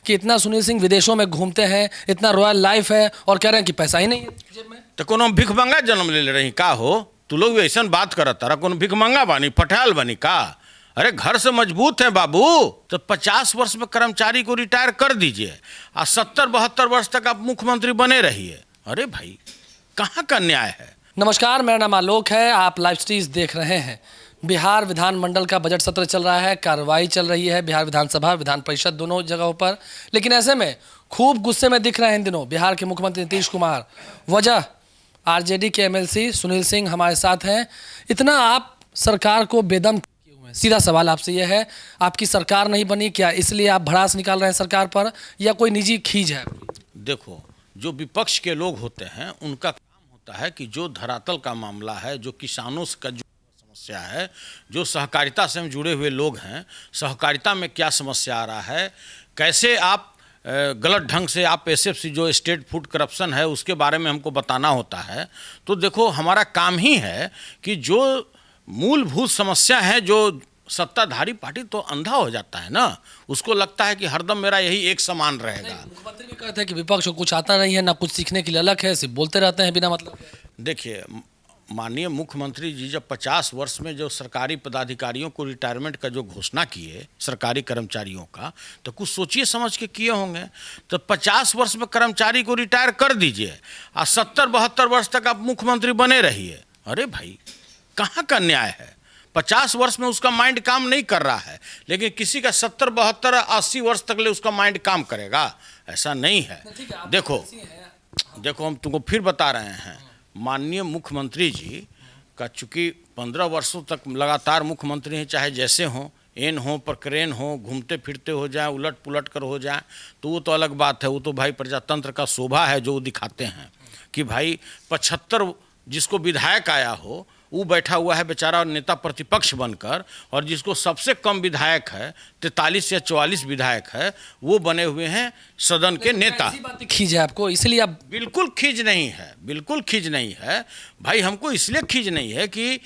कि इतना सुनील सिंह विदेशों में घूमते हैं, इतना रॉयल लाइफ है, और कह रहे हैं कि पैसा ही नहीं है जेब में। तो कोनो भिखमंगा जन्म ले रही का हो? तू लोग ऐसा बात करत तारा, कोनो भिखमंगा बानी, पठाल बानी का? अरे घर से मजबूत है बाबू। तो 50 वर्ष में कर्मचारी को रिटायर कर दीजिए और 70-72 वर्ष तक आप मुख्यमंत्री बने रहिए। अरे भाई, कहाँ का न्याय है? नमस्कार, मेरा नाम आलोक है, आप लाइव स्ट्रीज देख रहे हैं। बिहार विधानमंडल का बजट सत्र चल रहा है, कार्रवाई चल रही है बिहार विधानसभा, विधान परिषद दोनों जगहों पर। लेकिन ऐसे में खूब गुस्से में दिख रहे हैं इन दिनों बिहार के मुख्यमंत्री नीतीश कुमार। वजह, आरजेडी के एमएलसी सुनील सिंह हमारे साथ हैं। इतना आप सरकार को बेदम किए हुए हैं। सीधा सवाल आपसे यह है, आपकी सरकार नहीं बनी क्या, इसलिए आप भड़ास निकाल रहे हैं सरकार पर, या कोई निजी खींच है? देखो, जो विपक्ष के लोग होते हैं उनका काम होता है कि जो धरातल का मामला है, जो किसानों का जो समस्या है, जो सहकारिता से हम जुड़े हुए लोग हैं, सहकारिता में क्या समस्या आ रहा है, कैसे आप गलत ढंग से आप एसएफसी जो स्टेट फूड करप्शन है उसके बारे में हमको बताना होता है। तो देखो, हमारा काम ही है कि जो मूलभूत समस्या है, जो सत्ताधारी पार्टी तो अंधा हो जाता है ना, उसको लगता है कि हरदम मेरा यही एक समान रहेगा। मुख्यमंत्री भी कहते हैं कि विपक्ष को कुछ आता नहीं है, ना कुछ सीखने के लिए अलग है, सिर्फ बोलते रहते हैं बिना मतलब। देखिए, माननीय मुख्यमंत्री जी जब 50 वर्ष में जो सरकारी पदाधिकारियों को रिटायरमेंट का जो घोषणा किए सरकारी कर्मचारियों का, तो कुछ सोचिए समझ के किए होंगे। तो 50 वर्ष में कर्मचारी को रिटायर कर दीजिए और 70-72 वर्ष तक आप मुख्यमंत्री बने रहिए। अरे भाई, कहाँ का न्याय है? 50 वर्ष में उसका माइंड काम नहीं कर रहा है, लेकिन किसी का 70, 72, 80 वर्ष तक ले उसका माइंड काम करेगा? ऐसा नहीं है। देखो हम तुमको फिर बता रहे हैं, माननीय मुख्यमंत्री जी का चूँकि 15 वर्षों तक लगातार मुख्यमंत्री हैं, चाहे जैसे हों, एन हो प्रकरेन हो, घूमते फिरते हो जाए, उलट पुलट कर हो जाए, तो वो तो अलग बात है। वो तो भाई प्रजातंत्र का शोभा है जो वो दिखाते हैं कि भाई 75 जिसको विधायक आया हो वो बैठा हुआ है बेचारा नेता प्रतिपक्ष बनकर, और जिसको सबसे कम विधायक है, 43 या 44 विधायक है, वो बने हुए हैं सदन के नेता। खींच है आपको, इसलिए आप? बिल्कुल खींच नहीं है, बिल्कुल खींच नहीं है भाई। हमको इसलिए खींच नहीं है कि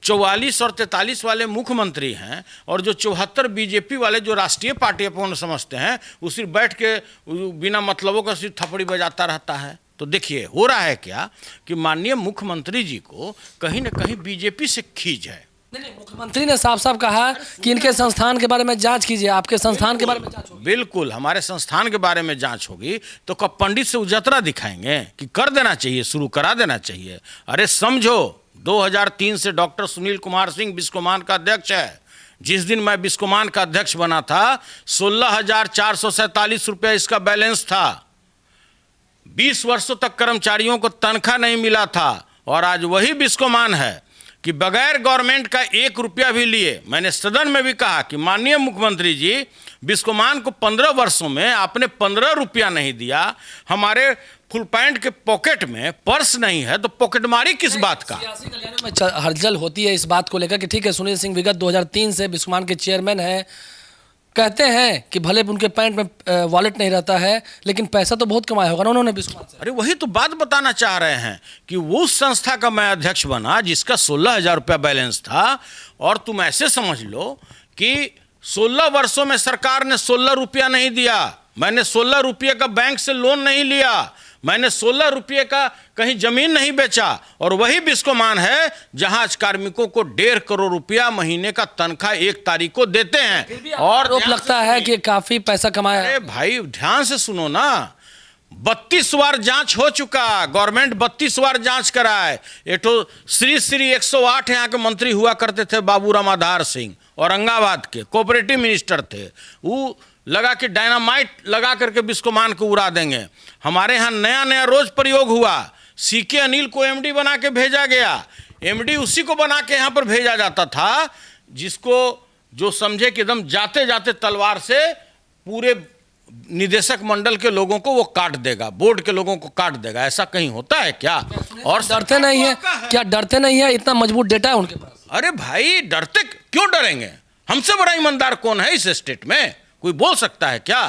44 और 43 वाले मुख्यमंत्री हैं, और जो 74 बीजेपी वाले जो राष्ट्रीय पार्टी अपने समझते हैं, वो सिर्फ बैठ के बिना मतलबों का सिर्फ थप्पड़ी बजाता रहता है। तो देखिए, हो रहा है क्या कि माननीय मुख्यमंत्री जी को कहीं ना कहीं बीजेपी से खींच है। नहीं, मुख्यमंत्री ने साफ साफ कहा कि इनके संस्थान के बारे में जांच कीजिए, आपके संस्थान के बारे में जांच होगी। बिल्कुल, हमारे संस्थान के बारे में जांच होगी। तो कब पंडित से उजतरा दिखाएंगे कि कर देना चाहिए, शुरू करा देना चाहिए? अरे समझो, 2003 से डॉक्टर सुनील कुमार सिंह बिस्कोमान का अध्यक्ष है। जिस दिन मैं बिस्कोमान का अध्यक्ष बना था, 16,447 रुपया इसका बैलेंस था। 20 वर्षों तक कर्मचारियों को तनख्वाह नहीं मिला था, और आज वही बिस्कोमान है कि बगैर गवर्नमेंट का 1 रुपया भी लिए, मैंने सदन में भी कहा कि माननीय मुख्यमंत्री जी, बिस्कोमान को 15 वर्षों में आपने 15 रुपया नहीं दिया। हमारे फुल पैंट के पॉकेट में पर्स नहीं है, तो पॉकेटमारी किस बात का? सियासी कल्याणों में हलचल होती है इस बात को लेकर कि ठीक है, सुनील सिंह विगत 2003 से बिस्कोमान के चेयरमैन हैं, कहते हैं कि भले उनके पैंट में वॉलेट नहीं रहता है, लेकिन पैसा तो बहुत कमाया होगा ना उन्होंने बिस्कोमान से। अरे वही तो बात बताना चाह रहे हैं कि वो संस्था का मैं अध्यक्ष बना जिसका 16,000 रुपया बैलेंस था, और तुम ऐसे समझ लो कि 16 वर्षों में सरकार ने 16 रुपया नहीं दिया। मैंने 16 रुपये का बैंक से लोन नहीं लिया, मैंने 16 रुपये का कहीं जमीन नहीं बेचा, और वही बिस्कोमान है जहां आज कार्मिकों को 1.5 करोड़ रुपया महीने का तनख्वाह 1 तारीख को देते हैं। और आरोप लगता है कि काफी पैसा कमाया। अरे भाई, ध्यान से सुनो ना, 32 बार जांच हो चुका, गवर्नमेंट 32 बार जांच कराए। एक तो श्री 108 यहाँ के मंत्री हुआ करते थे, बाबूराम आधार सिंह, औरंगाबाद के कोऑपरेटिव मिनिस्टर थे। वो लगा के डायनामाइट लगा करके बिस्कोमान को उड़ा देंगे। हमारे यहाँ नया नया रोज प्रयोग हुआ। सीके अनिल को एमडी बना के भेजा गया। एमडी उसी को बना के यहाँ पर भेजा जाता था जिसको जो समझे कि एकदम जाते जाते तलवार से पूरे निदेशक मंडल के लोगों को वो काट देगा, बोर्ड के लोगों को काट देगा। ऐसा कहीं होता है क्या? और डरते नहीं है क्या? डरते नहीं है? इतना मजबूत डेटा है उनके पास। अरे भाई, डरते क्यों डरेंगे? हमसे बड़ा ईमानदार कौन है इस स्टेट में? कोई बोल सकता है क्या?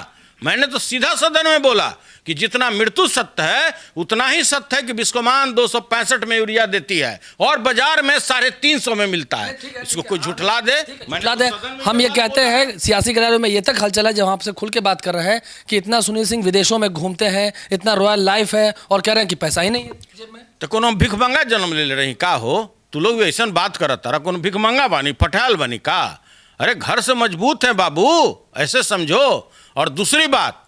मैंने तो सीधा सदन में बोला कि जितना मृत्यु सत्य है उतना ही सत्य है कि बिस्कोमान 265 में यूरिया देती है और बाजार में 350 में मिलता है। इसको कोई झुठला दे, झुठला दे। हम ये कहते हैं सियासी गलियारों में ये तक हलचल है जब हम आपसे खुल के बात कर रहे हैं कि इतना सुनील सिंह विदेशों में घूमते हैं, इतना रॉयल लाइफ है, और कह रहे हैं कि पैसा ही नहीं है जेब में। तो कोनो भिखमंगा जन्म ले रही का हो? तू लोग ऐसा बात करत तारा, कोनो भिखमंगा बानी, पठाल बनी का? अरे घर से मजबूत है बाबू, ऐसे समझो। और दूसरी बात,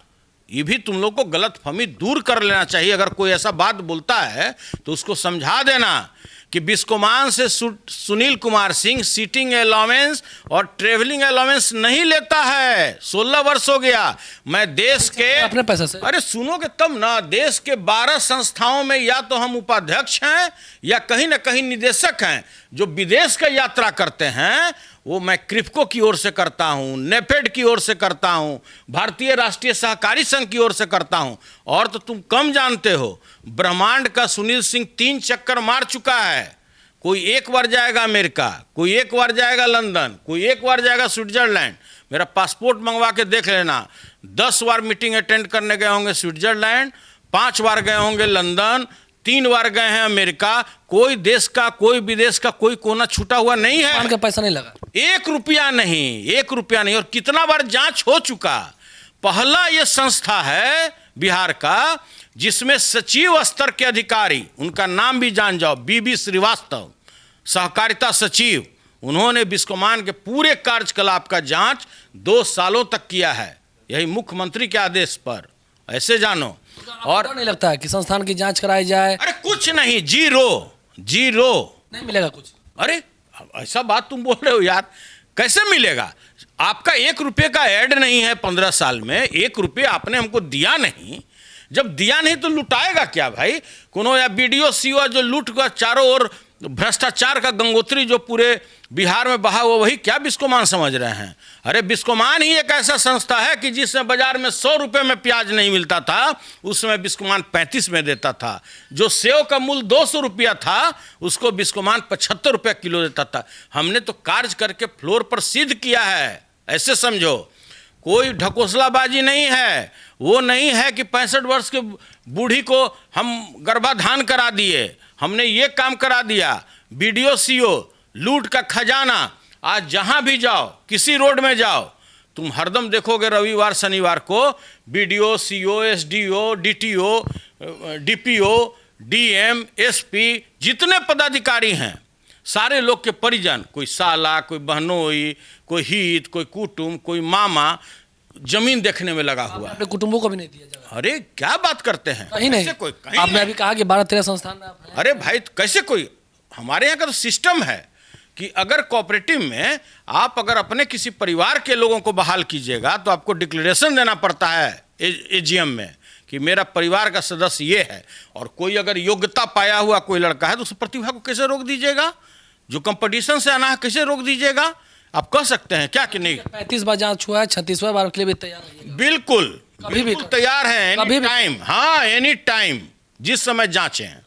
ये भी तुम लोग को गलतफहमी दूर कर लेना चाहिए। अगर कोई ऐसा बात बोलता है तो उसको समझा देना कि बिस्कोमान से सुनील कुमार सिंह सीटिंग अलाउंस और ट्रेवलिंग अलाउंस नहीं लेता है। 16 वर्ष हो गया। मैं देश के अपने पैसे से, अरे सुनोगे तब ना, देश के 12 संस्थाओं में या तो हम उपाध्यक्ष हैं या कहीं ना कहीं निदेशक हैं। जो विदेश का यात्रा करते हैं वो मैं क्रिप्को की ओर से करता हूं, नेफेड की ओर से करता हूं, भारतीय राष्ट्रीय सहकारी संघ की ओर से करता हूं। और तो तुम कम जानते हो, ब्रह्मांड का सुनील सिंह 3 चक्कर मार चुका है। कोई एक बार जाएगा अमेरिका, कोई एक बार जाएगा लंदन, कोई एक बार जाएगा स्विट्जरलैंड। मेरा पासपोर्ट मंगवा के देख लेना, 10 बार मीटिंग अटेंड करने गए होंगे स्विट्जरलैंड, 5 बार गए होंगे लंदन, 3 बार गए हैं अमेरिका। कोई देश का, कोई विदेश का कोई कोना छूटा हुआ नहीं है। का पैसा नहीं लगा, 1 रुपया नहीं, 1 रुपया नहीं। और कितना बार जांच हो चुका। पहला ये संस्था है बिहार का जिसमें सचिव स्तर के अधिकारी, उनका नाम भी जान जाओ, बीबी श्रीवास्तव, सहकारिता सचिव, उन्होंने बिस्कोमान के पूरे कार्यकलाप का जांच 2 सालों तक किया है, यही मुख्यमंत्री के आदेश पर। ऐसे जानो। और नहीं लगता है कि संस्थान की जांच कराई जाए? अरे कुछ नहीं, जीरो नहीं मिलेगा कुछ। अरे ऐसा बात तुम बोल रहे हो यार, कैसे मिलेगा? आपका 1 रुपये का ऐड नहीं है 15 साल में, 1 रुपये आपने हमको दिया नहीं। जब दिया नहीं तो लुटाएगा क्या भाई? कोनो या बीडीओ सीओ जो लूट कर चारों ओर भ्रष्टाचार का गंगोत्री जो पूरे बिहार में बहा वो वही क्या बिस्कोमान समझ रहे हैं? अरे बिस्कोमान ही एक ऐसा संस्था है कि जिसमें बाजार में 100 रुपये में प्याज नहीं मिलता था, उसमें बिस्कोमान 35 में देता था। जो सेव का मूल्य 200 रुपया था उसको बिस्कोमान 75 रुपया किलो देता था। हमने तो कार्य करके फ्लोर पर सिद्ध किया है, ऐसे समझो। कोई ढकोसलाबाजी नहीं है। वो नहीं है कि 65 वर्ष के बूढ़ी को हम गर्भाधान करा दिए, हमने ये काम करा दिया। बीडीओ सीओ लूट का खजाना। आज जहां भी जाओ, किसी रोड में जाओ, तुम हरदम देखोगे रविवार शनिवार को BDO CO SDO DTO DPO DM SP जितने पदाधिकारी हैं सारे लोग के परिजन, कोई साला, कोई बहनोई, कोई हित, कोई कुटुंब, कोई मामा जमीन देखने में लगा हुआ है। अपने कुटुंबों को भी नहीं दिया जाएगा। अरे क्या बात करते हैं? कहीं नहीं। आपने अभी कहा कि 12-13 संस्थान में आप हैं। अरे भाई कैसे कोई, हमारे यहाँ का तो सिस्टम है कि अगर कोऑपरेटिव में आप अगर अपने किसी परिवार के लोगों को बहाल कीजिएगा तो आपको डिक्लेरेशन देना पड़ता है एजीएम में कि मेरा परिवार का सदस्य ये है। और कोई अगर योग्यता पाया हुआ कोई लड़का है तो उस प्रतिभा को कैसे रोक दीजिएगा? जो कंपटीशन से आना है कैसे रोक दीजिएगा? आप कह सकते हैं क्या कि नहीं? 35 बार जांच हुआ है, 36वें बार के लिए भी तैयार है? बिल्कुल, कभी भी तैयार है, एनी टाइम। हाँ, एनी टाइम, जिस समय जांचें।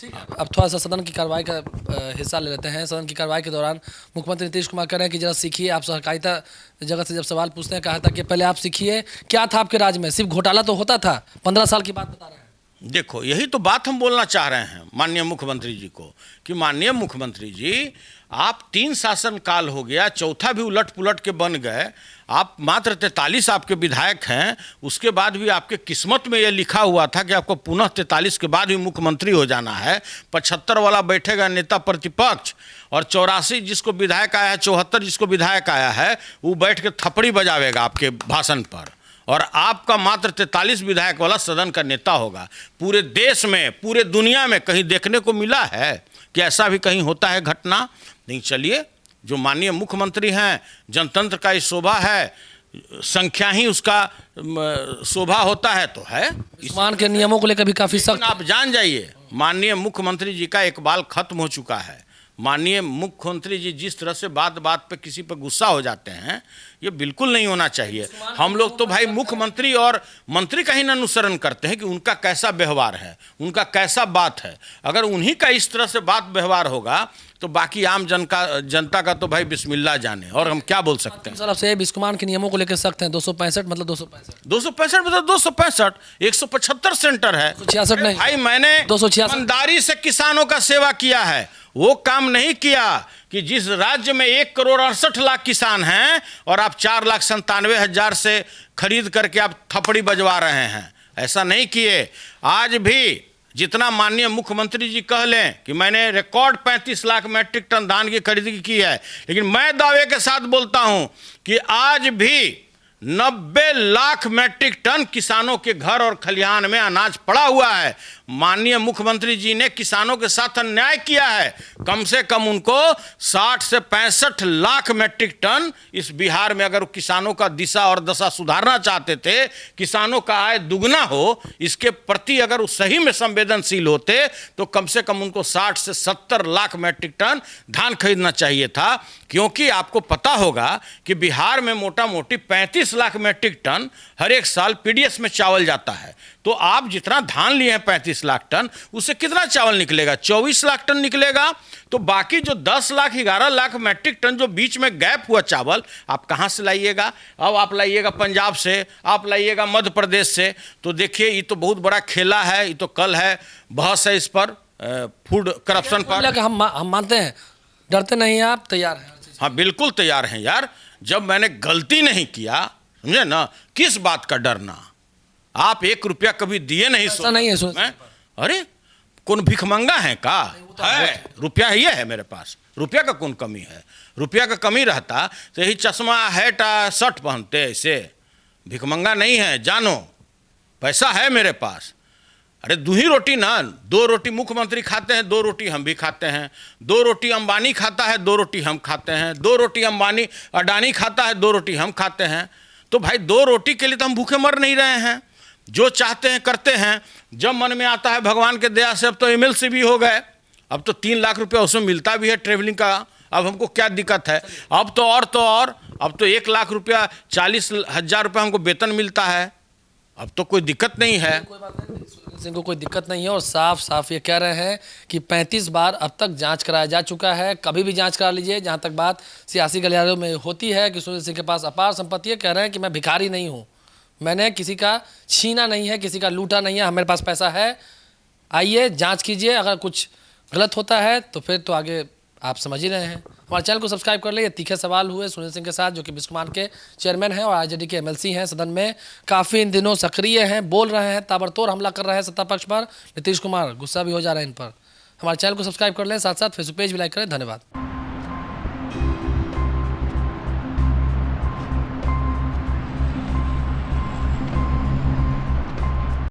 ठीक है, अब थोड़ा सा सदन की कार्रवाई का हिस्सा ले लेते हैं। सदन की कार्रवाई के दौरान मुख्यमंत्री नीतीश कुमार कह रहे हैं कि जरा सीखिए। आप सहकारिता जगत से जब सवाल पूछते हैं, कहा था कि पहले आप सीखिए, क्या था आपके राज में? सिर्फ घोटाला तो होता था, 15 साल की बात बता रहे हैं। देखो, यही तो बात हम बोलना चाह रहे हैं माननीय मुख्यमंत्री जी को कि माननीय मुख्यमंत्री जी, आप 3 शासन काल हो गया, चौथा भी उलट पुलट के बन गए। आप मात्र 43 आपके विधायक हैं, उसके बाद भी आपके किस्मत में ये लिखा हुआ था कि आपको पुनः 43 के बाद भी मुख्यमंत्री हो जाना है। 75 वाला बैठेगा नेता प्रतिपक्ष, और 84 जिसको विधायक आया है, 74 जिसको विधायक आया है, वो बैठ के थपड़ी बजावेगा आपके भाषण पर। और आपका मात्र 43 विधायक वाला सदन का नेता होगा। पूरे देश में, पूरे दुनिया में कहीं देखने को मिला है कि ऐसा भी कहीं होता है घटना? नहीं। चलिए, जो माननीय मुख्यमंत्री हैं, जनतंत्र का ये शोभा है, संख्या ही उसका शोभा होता है तो है। ईमान के नियमों को लेकर भी काफी सख्त। आप जान जाइए, माननीय मुख्यमंत्री जी का एक बाल खत्म हो चुका है। माननीय मुख्यमंत्री जी जिस तरह से बात बात पे किसी पे गुस्सा हो जाते हैं, ये बिल्कुल नहीं होना चाहिए। हम लोग तो भाई मुख्यमंत्री और मंत्री का ही अनुसरण करते हैं कि उनका कैसा व्यवहार है, उनका कैसा बात है। अगर उन्हीं का इस तरह से बात व्यवहार होगा तो बाकी आम जनता का तो भाई बिस्मिल्लाह जाने, और हम क्या बोल सकते हैं। सर आपसे बिस्कुमान के नियमों को लेकर सख्त हैं, 265 मतलब 265 265 मतलब 265, 175 सेंटर है, 266 नहीं भाई मैंने 266 ईमानदारी से किसानों का सेवा किया है। वो काम नहीं किया कि जिस राज्य में 1,68,00,000 किसान हैं और आप 4,97,000 से खरीद करके आप थपड़ी बजवा रहे हैं, ऐसा नहीं किए। आज भी जितना माननीय मुख्यमंत्री जी कह लें कि मैंने रिकॉर्ड 35 लाख मैट्रिक टन धान की खरीदी की है, लेकिन मैं दावे के साथ बोलता हूं कि आज भी 90 लाख मैट्रिक टन किसानों के घर और खलिहान में अनाज पड़ा हुआ है। माननीय मुख्यमंत्री जी ने किसानों के साथ अन्याय किया है। कम से कम उनको 60 से 65 लाख मैट्रिक टन इस बिहार में, अगर किसानों का दिशा और दशा सुधारना चाहते थे, किसानों का आय दुगना हो, इसके प्रति अगर वो सही में संवेदनशील होते, तो कम से कम उनको 60 से 70 लाख मैट्रिक टन धान खरीदना चाहिए था। क्योंकि आपको पता होगा कि बिहार में मोटा मोटी 35 लाख मैट्रिक टन हर एक साल पीडीएस में चावल जाता है। तो आप जितना धान लिए हैं 35 लाख टन, उससे कितना चावल निकलेगा? 24 लाख टन निकलेगा। तो बाकी जो 10 लाख 11 लाख मैट्रिक टन जो बीच में गैप हुआ चावल, आप कहाँ से लाइएगा? अब आप लाइएगा पंजाब से, आप लाइएगा मध्य प्रदेश से। तो देखिए, ये तो बहुत बड़ा खेला है। ये तो कल है बहस है इस पर, फूड करप्शन पर। हम मानते हैं, डरते नहीं आप, तैयार हैं? हाँ बिल्कुल तैयार हैं यार। जब मैंने गलती नहीं किया, समझे ना, किस बात का डरना? आप 1 रुपया कभी दिए नहीं, ऐसा नहीं है मैं, अरे कौन भिखमंगा है का? है रुपया ही है मेरे पास, रुपया का कौन कमी है? रुपया का कमी रहता तो यही चश्मा हैट शर्ट पहनते, ऐसे भिखमंगा नहीं है। जानो पैसा है मेरे पास। अरे 2 ही रोटी ना, 2 रोटी मुख्यमंत्री खाते हैं, 2 रोटी हम भी खाते हैं, 2 रोटी अंबानी खाता है, 2 रोटी हम खाते हैं, 2 रोटी अंबानी अडानी खाता है, 2 रोटी हम खाते हैं। तो भाई 2 रोटी के लिए तो हम भूखे मर नहीं रहे हैं। जो चाहते हैं करते हैं। जब मन में आता है, भगवान के दया से अब तो एमएलसी भी हो गए, अब तो 3 लाख रुपया उसमें मिलता भी है ट्रेवलिंग का। अब हमको क्या दिक्कत है? अब तो और अब तो 1 लाख रुपया 40,000 रुपया हमको वेतन मिलता है। अब तो कोई दिक्कत नहीं है। कोई बात नहीं, सुरेंद्र सिंह को कोई दिक्कत नहीं है। और साफ साफ ये कह रहे हैं कि 35 बार अब तक जांच कराया जा चुका है। कभी भी जांच करा लीजिए। जहां तक बात सियासी गलियारों में होती है कि सुरेंद्र सिंह के पास अपार संपत्ति है, कह रहे हैं कि मैं भिखारी नहीं हूँ, मैंने किसी का छीना नहीं है, किसी का लूटा नहीं है, हमारे पास पैसा है, आइए जांच कीजिए। अगर कुछ गलत होता है तो फिर तो आगे आप समझ ही रहे हैं। हमारे चैनल को सब्सक्राइब कर ले। ये तीखे सवाल हुए सुरेंद्र सिंह के साथ, जो कि बिस्कुमान के चेयरमैन हैं और आरजेडी के एमएलसी हैं। सदन में काफ़ी इन दिनों सक्रिय हैं, बोल रहे हैं, ताबड़तोड़ हमला कर रहे हैं सत्ता पक्ष पर। नीतीश कुमार गुस्सा भी हो जा रहे हैं इन पर। हमारे चैनल को सब्सक्राइब कर लें, साथ साथ फेसबुक पेज भी लाइक करें। धन्यवाद।